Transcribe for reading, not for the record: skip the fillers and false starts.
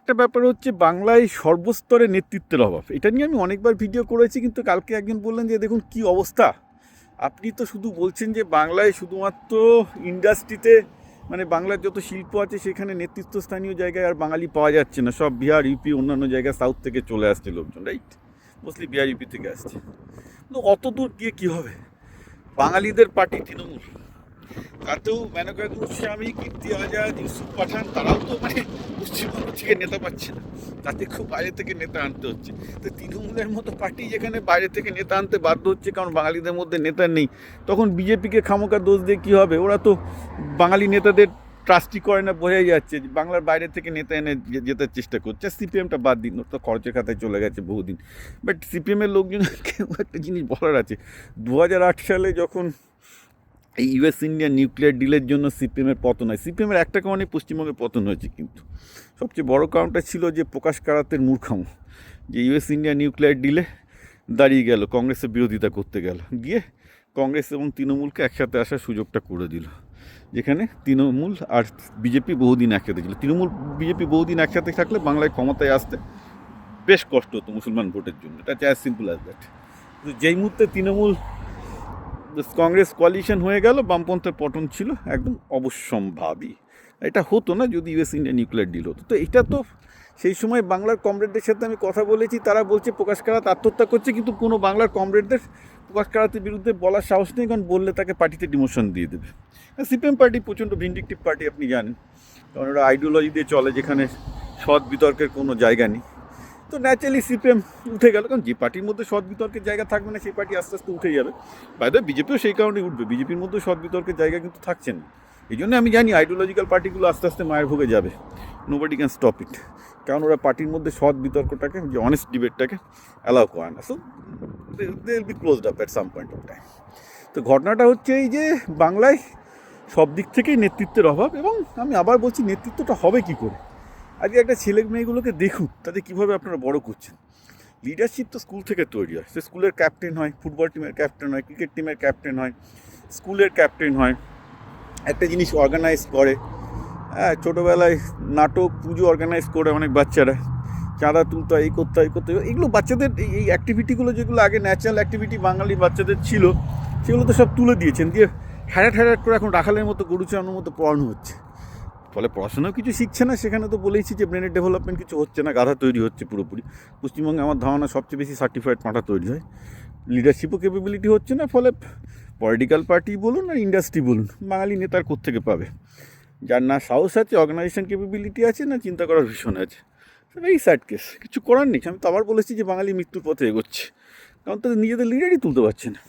একটা ব্যাপার হচ্ছে বাংলায় সর্বস্তরে নেতৃত্বের অভাব। এটা নিয়ে আমি অনেকবার ভিডিও করেছি, কিন্তু কালকে একজন বললেন যে দেখুন কি অবস্থা, আপনি তো শুধু বলছেন যে বাংলায় শুধুমাত্র ইন্ডাস্ট্রিতে মানে বাংলার যত শিল্প আছে সেখানে নেতৃত্বস্থানীয় জায়গায় আর বাঙালি পাওয়া যাচ্ছে না, সব বিহার ইউপি অন্যান্য জায়গায় সাউথ থেকে চলে আসছে লোকজন, রাইট? মোস্টলি বিহার ইউপি থেকে আসছে। কিন্তু অত দূর গিয়ে কী হবে? বাঙালিদের পার্টি তৃণমূল, তাতেও মেনকা গোস্বামী, কীর্তি আজাদ, ইউসুফ পাঠান, তারাও তো মানে পশ্চিমবঙ্গ থেকে নেতা পাচ্ছে না, তাতে খুব বাইরে থেকে নেতা আনতে হচ্ছে। তো তৃণমূলের মতো পার্টি যেখানে বাইরে থেকে নেতা আনতে বাধ্য হচ্ছে কারণ বাঙালিদের মধ্যে নেতা নেই, তখন বিজেপিকে খামোকা দোষ দিয়ে কী হবে? ওরা তো বাঙালি নেতাদের ট্রাস্টই করে না, বোঝাই যাচ্ছে যে বাংলার বাইরে থেকে নেতা এনে যেতে চেষ্টা করছে। সিপিএমটা বাদ দিন, ওর তো খরচের খাতায় চলে গেছে বহুদিন। বাট সিপিএমের লোকজনকেও একটা জিনিস বলার আছে, 2008 সালে যখন এই ইউএস ইন্ডিয়া নিউক্লিয়ার ডিলের জন্য সিপিএমের পতন হয়, সিপিএমের একটা কারণে পশ্চিমবঙ্গে পতন হয়েছে, কিন্তু সবচেয়ে বড় কারণটা ছিল যে প্রকাশ কারাতের মূর্খামো, যে ইউএস ইন্ডিয়া নিউক্লিয়ার ডিলে দাঁড়িয়ে গেল, কংগ্রেসের বিরোধিতা করতে গেল, গিয়ে কংগ্রেস এবং তৃণমূলকে একসাথে আসার সুযোগটা করে দিল, যেখানে তৃণমূল আর বিজেপি বহুদিন একসাথে ছিল। তৃণমূল বিজেপি বহুদিন একসাথে থাকলে বাংলায় ক্ষমতায় আসতে বেশ কষ্ট হতো মুসলমান ভোটের জন্য, এটা অ্যাজ সিম্পল অ্যাজ দ্যাট। যেই মুহূর্তে তৃণমূল কংগ্রেস কোয়ালিশন হয়ে গেল, বামপন্থের পতন ছিল একদম অবশ্যম্ভাবী। এটা হতো না যদি ইউএস ইন্ডিয়া নিউক্লিয়ার ডিল হতো। তো এটা তো সেই সময় বাংলার কমরেডদের সাথে আমি কথা বলেছি, তারা বলছে প্রকাশ কারাত আত্মহত্যা করছে, কিন্তু কোনো বাংলার কমরেডদের প্রকাশ কারাতের বিরুদ্ধে বলার সাহস নেই, কারণ বললে তাকে পার্টিতে ডিমোশন দিয়ে দেবে। সিপিএম পার্টি প্রচণ্ড ভিন্ডিকটিভ পার্টি, আপনি জানেন, কারণ ওরা আইডিওলজি দিয়ে চলে, যেখানে সৎ বিতর্কের কোনো জায়গা নেই। তো ন্যাচারালি সিপিএম উঠে গেল, কারণ যে পার্টির মধ্যে সৎ বিতর্কের জায়গা থাকবে না সেই পার্টি আস্তে আস্তে উঠে যাবে। বাইরে বিজেপিও সেই কারণে উঠবে, বিজেপির মধ্যে সৎ বিতর্কের জায়গা কিন্তু থাকছে না। এই জন্য আমি জানি আইডিওলজিক্যাল পার্টিগুলো আস্তে আস্তে মায়ের ভোগে যাবে, নোবডি ক্যান স্টপ ইট, কারণ ওরা পার্টির মধ্যে সৎ বিতর্কটাকে, যে অনেস্ট ডিবেটটাকে অ্যালাউ করে না। So they will be closed up at some point of time. তো ঘটনাটা হচ্ছে এই যে বাংলায় সব দিক থেকেই নেতৃত্বের অভাব, এবং আমি আবার বলছি নেতৃত্বটা হবে কী করে? আজকে একটা ছেলে মেয়েগুলোকে দেখুন, তাদের কীভাবে আপনারা বড় করছেন। লিডারশিপ তো স্কুল থেকে তৈরি হয়, সে স্কুলের ক্যাপ্টেন হয়, ফুটবল টিমের ক্যাপ্টেন হয়, ক্রিকেট টিমের ক্যাপ্টেন হয়, স্কুলের ক্যাপ্টেন হয়, একটা জিনিস অর্গানাইজ করে। হ্যাঁ, ছোটোবেলায় নাটক পুজো অর্গানাইজ করে অনেক বাচ্চারা, চাঁদা তুলতে হয়, এই করতে হয়, করতে হয়, এগুলো বাচ্চাদের এই অ্যাক্টিভিটিগুলো যেগুলো আগে ন্যাচারাল অ্যাক্টিভিটি বাঙালি বাচ্চাদের ছিল, সেগুলো তো সব তুলে দিয়েছেন, দিয়ে হ্যারাট হ্যারাট করে এখন রাখালের মতো গরু চালানোর মতো পড়ানো হচ্ছে। ফলে পড়াশোনাও কিছু শিখছে না, সেখানে তো বলেইছি যে ব্রেনের ডেভেলপমেন্ট কিছু হচ্ছে না, গাধা তৈরি হচ্ছে পুরোপুরি। পশ্চিমবঙ্গে আমার ধারণা সবচেয়ে বেশি সার্টিফাইড পাঁঠা তৈরি হয়, লিডারশিপও ক্যাপেবিলিটি হচ্ছে না। ফলে পলিটিক্যাল পার্টি বলুন আর ইন্ডাস্ট্রি বলুন, বাঙালি নেতার কোত্থেকে পাবে? যার না সাহস আছে, অর্গানাইজেশন ক্যাপেবিলিটি আছে, না চিন্তা করার ভীষণ আছে। ভেরি স্যাড কেস, কিছু করার নেই। আমি তো আবার বলেছি যে বাঙালি মৃত্যুর পথে এগোচ্ছে, কারণ তাদের নিজেদের লিডারই তুলতে পারছে না।